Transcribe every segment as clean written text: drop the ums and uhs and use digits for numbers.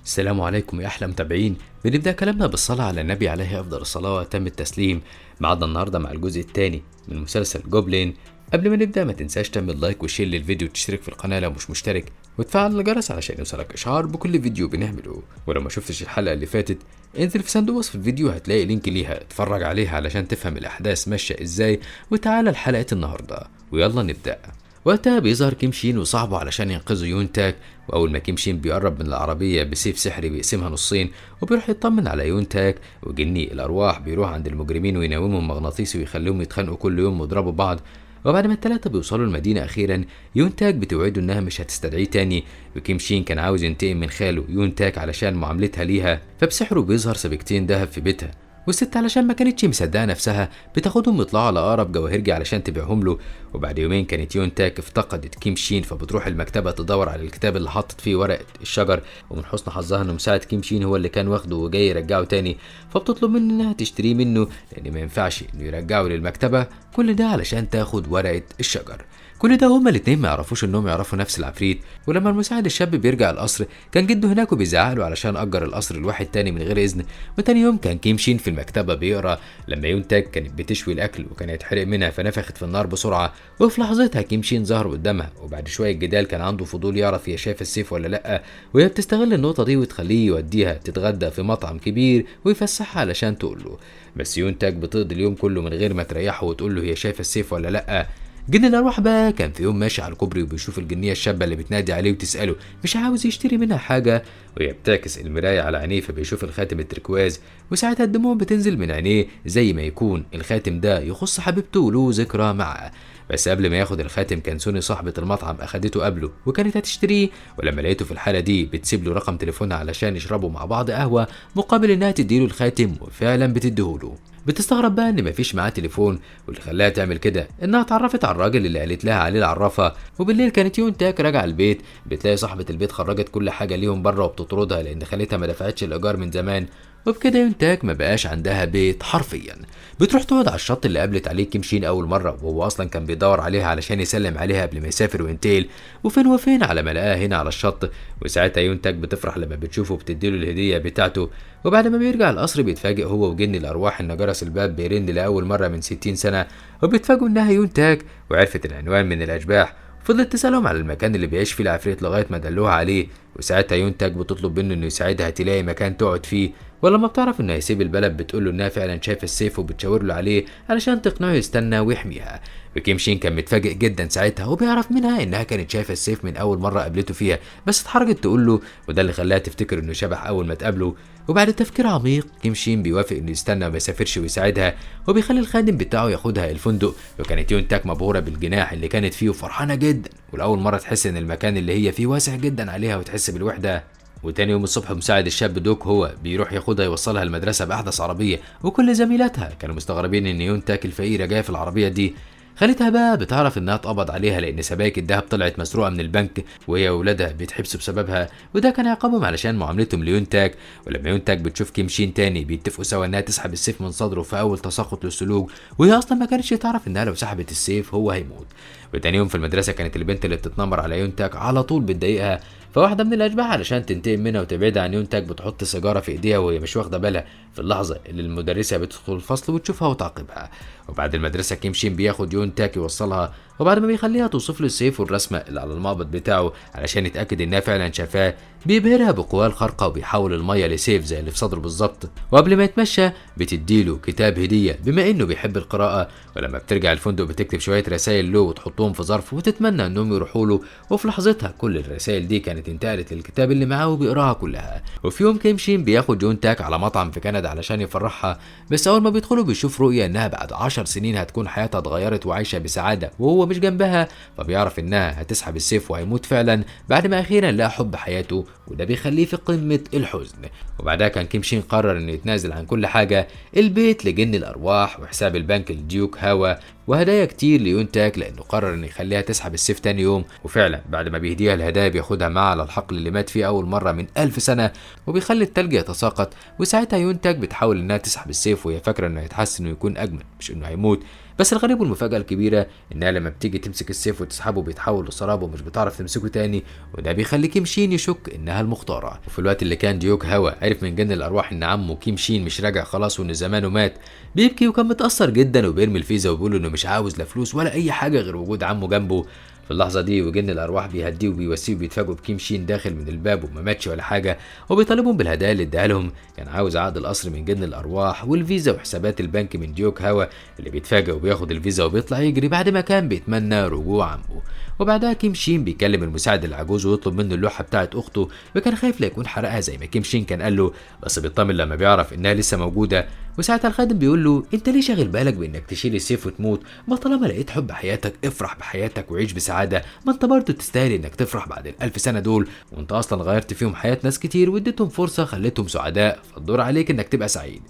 السلام عليكم يا أحلى متابعين. بنبدأ كلامنا بالصلاة على النبي عليه أفضل الصلاة وأتم التسليم. معادنا النهاردة مع الجزء الثاني من مسلسل جوبلين. قبل ما نبدأ ما تنساش تعمل لايك وشير للفيديو وتشترك في القناة لو مش مشترك وتفعل الجرس علشان يوصلك إشعار بكل فيديو بنعمله. ولو ما شفتش الحلقة اللي فاتت انزل في صندوق وصف الفيديو هتلاقي لينك ليها اتفرج عليها علشان تفهم الأحداث ماشية إزاي. وتعالى لحلقة النهاردة ويلا نبدأ. وقتها بيظهر كيم شين وصاحبه علشان ينقذوا يون تاك، واول ما كيم شين بيقرب من العربيه بسيف سحري بيقسمها نصين وبيروح يطمن على يون تاك، وجني الارواح بيروح عند المجرمين وينومهم مغناطيسي ويخليهم يتخانقوا كل يوم ويضربوا بعض. وبعد ما التلاتة بيوصلوا المدينة أخيرا يون تاك بتوعده إنها مش هتستدعيه تاني، وكيم شين كان عاوز ينتقم من خاله يون تاك علشان معاملتها ليها، فبسحره بيظهر سبيكتين دهب في بيتها. والست علشان ما كانتش مصدقه نفسها بتاخدهم يطلعوا على اقرب جواهرجي علشان تبيعهم له. وبعد يومين كانت يون تاك افتقدت كيم شين، فبتروح المكتبه تدور على الكتاب اللي حطت فيه ورقه الشجر، ومن حسن حظها انه مساعد كيم شين هو اللي كان واخده وجاي يرجعه تاني، فبتطلب منه انها تشتريه منه لان ما ينفعش انه يرجعه للمكتبه، كل ده علشان تاخد ورقه الشجر. كل ده هما الاتنين ما يعرفوش انهم يعرفوا نفس العفريت. ولما المساعد الشاب بيرجع القصر كان جده هناك وبيزعق له علشان اجر القصر لواحد تاني من غير اذن. وتاني يوم كان كيم شين في المكتبه بيقرا لما يون تاك كانت بتشوي الاكل وكان هيتحرق منها فنفخت في النار بسرعه، وفي لحظتها كيم شين ظهر قدامها. وبعد شويه جدال كان عنده فضول يعرف هي شايفه السيف ولا لا، وهي بتستغل النقطه دي وتخليه يوديها تتغدى في مطعم كبير ويفسحها علشان تقول له. بس يون تاك بتقضي اليوم كله من غير ما تريحه وتقول له هي شايفه السيف ولا لا. جن الارواح بقى كان في يوم ماشي على الكوبري وبيشوف الجنيه الشابه اللي بتنادي عليه وتساله مش عاوز يشتري منها حاجه، وهي بتعكس المرايه على عينيه فبيشوف الخاتم التركواز، وساعتها الدموع بتنزل من عينيه زي ما يكون الخاتم ده يخص حبيبته وله ذكرى معاه. بس قبل ما ياخد الخاتم كان سوني صاحبة المطعم اخدته قبله وكانت هتشتريه، ولما لقيته في الحالة دي بتسيب له رقم تليفونها علشان يشربوا مع بعض قهوة مقابل انها تديله الخاتم، وفعلا بتديهوله. بتستغرب بقى ان مفيش معاه تليفون، واللي خلاها تعمل كده انها اتعرفت على الراجل اللي قالت لها عليه العرافه. وبالليل كانت يون تاك راجعه البيت بتلاقي صاحبه البيت خرجت كل حاجه ليهم بره وبتطردها لان خالتها ما دفعتش الايجار من زمان، وبكده يون تاك ما بقاش عندها بيت حرفيا. بتروح تقعد على الشط اللي قابلت عليه كيم شين اول مره، وهو اصلا كان بيدور عليها علشان يسلم عليها قبل ما يسافر وينتقل، وفين وفين على ما لقاها هنا على الشط. وساعتها يون تاك بتفرح لما بتشوفه وبتديله الهديه بتاعته. وبعد ما بيرجع القصر بيتفاجئ هو وجن الارواح ان جرس الباب بيرن لاول مره من 60 سنه، وبيتفاجئوا انها يون تاك وعرفت العنوان من الاشباح. فضلت تسألهم على المكان اللي بيعيش فيه العفريت لغاية ما دلوها عليه. وساعتها يون تاك بتطلب منه انه يساعدها تلاقي مكان تقعد فيه، ولما بتعرف انه هيسيب البلد بتقوله انها فعلا شايفه السيف وبتشاور له عليه علشان تقنعه يستنى ويحميها. وكيم شين كان متفاجئ جدا ساعتها وبيعرف منها انها كانت شايفه السيف من اول مره قابلته فيها، بس اتحرجت تقول له، وده اللي خلاها تفتكر انه شبح اول ما تقابله. وبعد تفكير عميق كيم شين بيوافق انه يستنى وما يسافرش ويساعدها، وبيخلي الخادم بتاعه ياخدها الفندق. وكانت يون تاك مبهوره بالجناح اللي كانت فيه وفرحانه جدا، ولاول مره تحس ان المكان اللي هي فيه واسع جدا عليها وتحس بالوحده. وتاني يوم الصبح مساعد الشاب دوك هو بيروح ياخدها يوصلها المدرسه باحدث عربيه، وكل زميلاتها كانوا مستغربين ان يون تاك الفقيره جايه في العربيه دي. خالتها بقى بتعرف انها اتقبض عليها لان سبائك الدهب طلعت مسروقه من البنك، وهي واولادها بيتحبسوا بسببها، وده كان عقابهم علشان معاملتهم ليون تاك. ولما يون تاك بتشوف كيم شين تاني بيتفقوا سوا انها تسحب السيف من صدره في اول تساقط للسلوك، وهي اصلا ما كانتش تعرف انها لو سحبت السيف هو هيموت. وتاني يوم في المدرسه كانت البنت اللي بتتنمر على يون تاك على طول بتضايقها، فواحده من الاشباح علشان تنتقم منها وتبعدها عن يون تاك بتحط سيجاره في ايديها وهي مش واخده بالها في اللحظه اللي المدرسه بتدخل الفصل وتشوفها وتعاقبها. وبعد المدرسه كيم شين بياخد يون تاك يوصلها، وبعد ما بيخليها توصف له السيف والرسمه اللي على المقبض بتاعه علشان يتاكد انها فعلا شافاه، بيبهرها بقواه الخارقه وبيحول الميه لسيف زي اللي في صدره بالظبط. وقبل ما يتمشى بتديله كتاب هديه بما انه بيحب القراءه، ولما بترجع الفندق بتكتب شويه رسائل له وتحطهم في ظرف وتتمنى انهم يروحوا له. وفي لحظتها كل الرسائل دي كانت انتقلت للكتاب اللي معاه وبيقراها كلها. وفي يوم كيم شين بياخد يون تاك على مطعم في كندا علشان يفرحها، بس اول ما بيدخلوا بيشوف رؤيا انها بعد 10 سنين هتكون حياتها اتغيرت وعايشه بسعاده وهو مش جنبها، فبيعرف انها هتسحب السيف وهيموت فعلا بعد ما اخيرا لقى حب حياته، وده بيخليه في قمه الحزن. وبعدها كان كيم شين قرر انه يتنازل عن كل حاجه، البيت لجن الارواح وحساب البنك لديوك هاوا وهدايا كتير ليون تاك لانه قرر انه يخليها تسحب السيف تاني يوم. وفعلا بعد ما بيهديها الهدايا بياخدها معاه على الحقل اللي مات فيه اول مره من 1000 سنه، وبيخلي التلج يتساقط. وساعتها يون تاك بتحاول انها تسحب السيف وهي فاكره انه هيتحسن ويكون اجمل مش انه هيموت. بس الغريب والمفاجأة الكبيرة إنها لما بتيجي تمسك السيف وتسحبه بيتحول لسراب ومش بتعرف تمسكه تاني، وده بيخلي كيم شين يشك إنها المختارة. وفي الوقت اللي كان ديوك هوا عرف من جن الأرواح إن عمه كيم شين مش راجع خلاص وإن زمانه مات، بيبكي وكان متأثر جدا وبيرمي الفيزا وبيقول إنه مش عاوز لا فلوس ولا أي حاجة غير وجود عمه جنبه. في اللحظة دي وجن الأرواح بيهديه وبيواسيه وبيتفاجئوا بكيم شين داخل من الباب وما ماتش ولا حاجة، وبيطالبهم بالهدايا اللي اداها لهم. كان عاوز عقد القصر من جن الأرواح والفيزا وحسابات البنك من ديوك هوا، اللي بيتفاجئ وبياخد الفيزا وبيطلع يجري بعد ما كان بيتمنى رجوع عمه. وبعدها كيم شين بيكلم المساعد العجوز ويطلب منه اللوحة بتاعت أخته، وكان خايف لا يكون حرقها زي ما كيم شين كان قال له، بس بيطمن لما بيعرف إنها لسه موجودة. وساعتها الخادم بيقول له أنت ليه شاغل بالك بإنك تشيل السيف وتموت؟ ما طالما لقيت حب حياتك افرح بحياتك وعيش بسعادة، ما أنت برضه تستاهل إنك تفرح بعد ال1000 سنة دول، وأنت أصلا غيرت فيهم حياة ناس كتير واديتهم فرصة خليتهم سعداء، فالدور عليك إنك تبقى سعيد.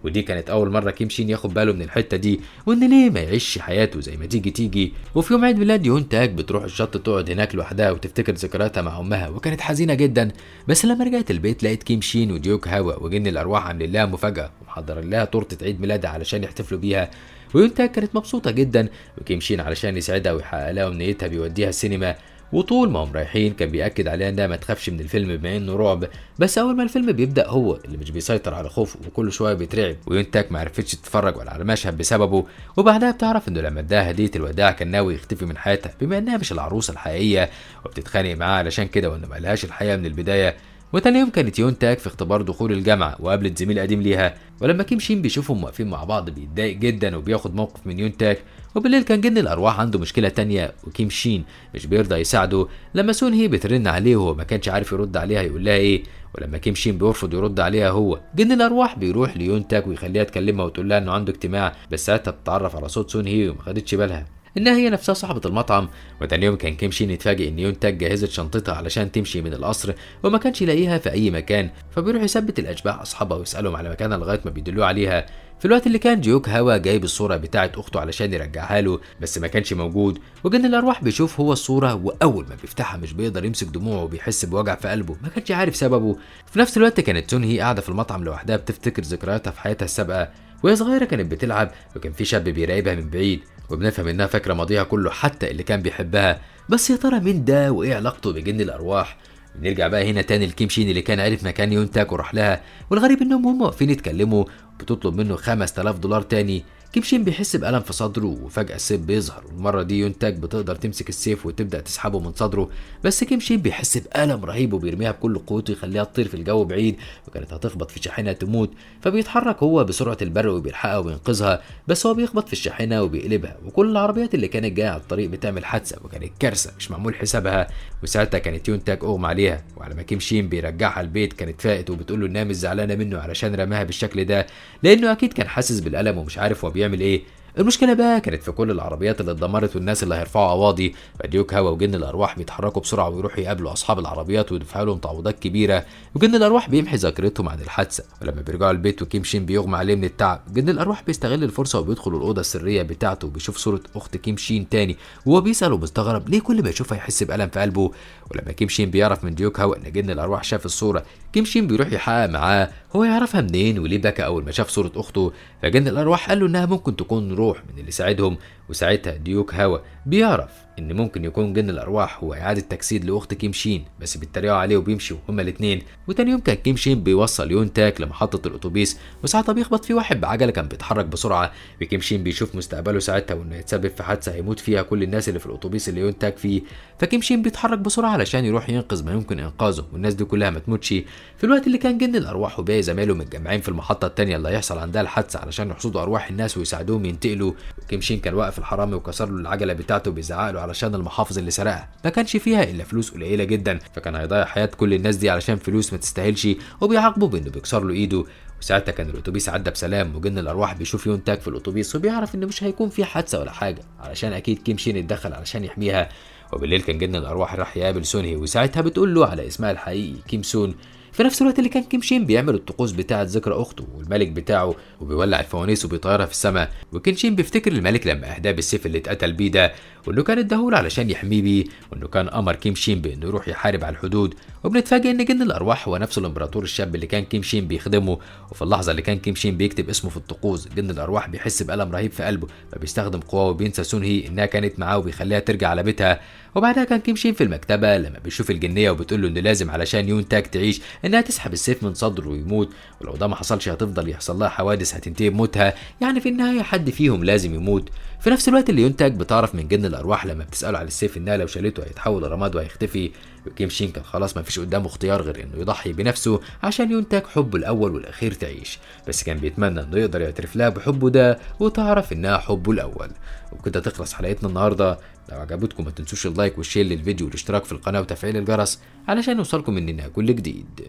ودي كانت اول مره كيم شين ياخد باله من الحته دي، وان ليه ما يعيش حياته زي ما تيجي تيجي. وفي يوم عيد ميلاد يون تاك بتروح الشط تقعد هناك لوحدها وتفتكر ذكرياتها مع امها، وكانت حزينه جدا. بس لما رجعت البيت لقيت كيم شين وديوك هوا وجن الارواح عاملين لها مفاجاه ومحضرين لها تورته عيد ميلادها علشان يحتفلوا بيها. ويون تاك كانت مبسوطه جدا، وكيم شين علشان يساعدها ويحقق لها امنيتها بيوديها السينما. وطول ما هم رايحين كان بيأكد عليها انها ما تخافش من الفيلم بما انه رعب، بس اول ما الفيلم بيبدأ هو اللي مش بيسيطر على خوفه وكل شويه بيترعب، ويون تاك ما عرفتش تتفرج ولا على مشهد بسببه. وبعدها بتعرف انه لما اداها هديه الوداع كان ناوي يختفي من حياتها بما انها مش العروسه الحقيقيه، وبتتخانق معاه علشان كده وانه ما قالهاش الحقيقه من البدايه. وتاني يوم كانت يون تاك في اختبار دخول الجامعه وقابلت زميل قديم ليها، ولما كيم شين بيشوفهم واقفين مع بعض بيتضايق جدا وبياخد موقف من يون تاك. وبالليل كان جن الارواح عنده مشكله تانية وكيم شين مش بيرضى يساعده. لما سون هي بترن عليه وهو ما كانش عارف يرد عليها يقول لها ايه، ولما كيم شين بيرفض يرد عليها هو جن الارواح بيروح ليون تاك ويخليها تكلمها وتقول لها انه عنده اجتماع. بس ساعتها بتتعرف على صوت سون هي وما خدتش بالها انها هي نفسها صاحبة المطعم. وتاني يوم كان كيم شين يتفاجئ ان يون تاك جهزت شنطتها علشان تمشي من القصر وما كانش يلاقيها في اي مكان، فبيروح يثبت الاشباح اصحابها ويسالهم على مكانها لغايه ما بيدلوه عليها. في الوقت اللي كان جيوك هوا جايب الصوره بتاعه اخته علشان يرجعها له بس ما كانش موجود، وجن الارواح بيشوف هو الصوره واول ما بيفتحها مش بيقدر يمسك دموعه وبيحس بوجع في قلبه ما كانش عارف سببه. في نفس الوقت كانت سون هي قاعده في المطعم لوحدها بتفتكر ذكرياتها في حياتها السابقه، وهي صغيره كانت بتلعب وكان في شاب بيراقبها من بعيد، وبنفهم انها فاكره ماضيها كله حتى اللي كان بيحبها. بس يا ترى مين ده وايه علاقته بجن الارواح؟ بنرجع بقى هنا تاني لكيم شين اللي كان عارف مكان يون تاك وراح لها، والغريب انهم هم واقفين يتكلموا بتطلب منه $5000 تاني. كيم شين بيحس بألم في صدره وفجأة السيف بيظهر، والمرة دي يون تاك بتقدر تمسك السيف وتبدأ تسحبه من صدره، بس كيم شين بيحس بألم رهيب وبيرميها بكل قوته يخليها تطير في الجو بعيد وكانت هتخبط في شاحنة تموت. فبيتحرك هو بسرعة البرق وبيلحقها وبينقذها، بس هو بيخبط في الشاحنة وبيقلبها وكل العربيات اللي كانت جاية على الطريق بتعمل حادثة وكانت كارثة مش معمول حسابها. وساعتها كانت يون تاك اغمى عليها، وعلى ما كيم شين بيرجعها البيت كانت فاقت وبتقول له انها مش زعلانة منه علشان رماها بالشكل ده، لانه اكيد كان حاسس بالألم ومش عارف هو بيعمل ايه. المشكله بقى كانت في كل العربيات اللي اتدمرت والناس اللي هيرفعوا قواضي، فديوك هوا وجن الارواح بيتحركوا بسرعه ويروحوا يقابلوا اصحاب العربيات ويدفعوا لهم تعويضات كبيره، وجن الارواح بيمحي ذاكرتهم عن الحادثه. ولما بيرجعوا البيت وكيم شين بيغمى عليه من التعب، جن الارواح بيستغل الفرصه وبيدخل الاوضه السريه بتاعته وبيشوف صوره اخت كيم شين تاني، وهو بيسال ومستغرب ليه كل ما يشوفها يحس بالم في قلبه. ولما كيم شين بيعرف من ديوك هوا ان جن الارواح شاف الصوره، كيم شين بيروح يحقق معاه هو يعرفها منين وليه بكى اول ما شاف صوره اخته. فجن الارواح قال له انها ممكن تكون روح من اللي ساعدهم، وساعتها ديوك هوا بيعرف ان ممكن يكون جن الارواح هو اعاده تجسيد لاخت كيم شين، بس بيتريقوا عليه وبيمشوا هما الاثنين. وتاني يوم كان كيم شين بيوصل يون تاك لمحطه الاتوبيس، وساعتها بيخبط فيه واحد بعجله كان بيتحرك بسرعه، وكيم شين بيشوف مستقبله ساعتها وانه يتسبب في حادثه هيموت فيها كل الناس اللي في الاتوبيس اللي يون تاك فيه. فكيم شين بيتحرك بسرعه علشان يروح ينقذ ما يمكن انقاذه والناس دي كلها ما تموتش. في الوقت اللي كان جن الارواح وباقي زمايله متجمعين في المحطه الثانيه اللي هيحصل عندها الحادثه علشان يحصدوا ارواح الناس ويساعدوهم ينتقلوا، وكيم شين كان واقف الحرامي وكسر له العجله بتاعته وبيزعق له علشان المحافظ اللي سرقها ما كانش فيها الا فلوس قليله جدا، فكان هيضيع حياه كل الناس دي علشان فلوس ما تستاهلش، وبيعاقبه بانه بيكسر له ايده. وساعتها كان الاتوبيس عدى بسلام، وجن الارواح بيشوف يون تاك في الاتوبيس وبيعرف ان مش هيكون في حادثه ولا حاجه علشان اكيد كيم شين اتدخل علشان يحميها. وبالليل كان جن الارواح راح يقابل سون هي، وساعتها بتقول له على اسمها الحقيقي كيم سون. في نفس الوقت اللي كان كيم شين بيعمل الطقوس بتاعه ذكرى اخته والملك بتاعه وبيولع الفوانيس وبيطيرها في السماء، وكين شين بيفتكر الملك لما اهداه بالسيف اللي اتقتل بيه ده، وانه كان اداهوله علشان يحميه بيه، وانه كان امر كيم شين بانه يروح يحارب على الحدود. وبنتفاجئ ان جن الارواح هو نفسه الامبراطور الشاب اللي كان كيم شين بيخدمه، وفي اللحظه اللي كان كيم شين بيكتب اسمه في الطقوس جن الارواح بيحس بالم رهيب في قلبه، فبيستخدم قواه وبينسى سون هي انها كانت معاه وبيخليها ترجع على بيتها. وبعدها كان كيم شين في المكتبه لما بيشوف الجنيه وبتقول له انه لازم علشان يون تاك تعيش انها تسحب السيف من صدره ويموت، ولو ده ما حصلش هتفضل يحصل لها حوادث هتنتهي بموتها، يعني في النهايه حد فيهم لازم يموت. في نفس الوقت اللي يون تاك بتعرف من جن الارواح لما بتساله على السيف انها لو شالته هيتحول لرماد وهيختفي، وكيم شين كان خلاص ما فيش قدامه اختيار غير انه يضحي بنفسه عشان يون تاك حبه الاول والاخير تعيش، بس كان بيتمنى انه يقدر يعترف لها بحبه ده وتعرف انها حبه الاول. وبكده تخلص حلقتنا النهارده. لو عجبتكم ما تنسوش اللايك والشير للفيديو والاشتراك في القناه وتفعيل الجرس علشان يوصلكم مننا كل جديد.